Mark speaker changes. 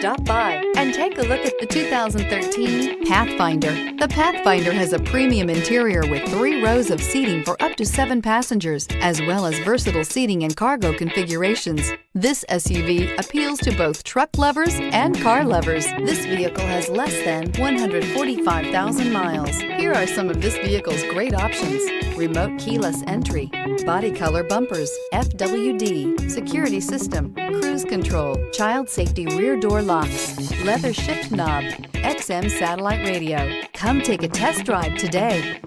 Speaker 1: Stop by and take a look at the 2013 Pathfinder. The Pathfinder has a premium interior with 3 rows of seating for up to 7 passengers, as well as versatile seating and cargo configurations. This SUV appeals to both truck lovers and car lovers. This vehicle has less than 145,000 miles. Here are some of this vehicle's great options: remote keyless entry, body color bumpers, FWD, security system, cruise control, child safety rear door locks, leather shift knob, XM satellite radio. Come take a test drive today.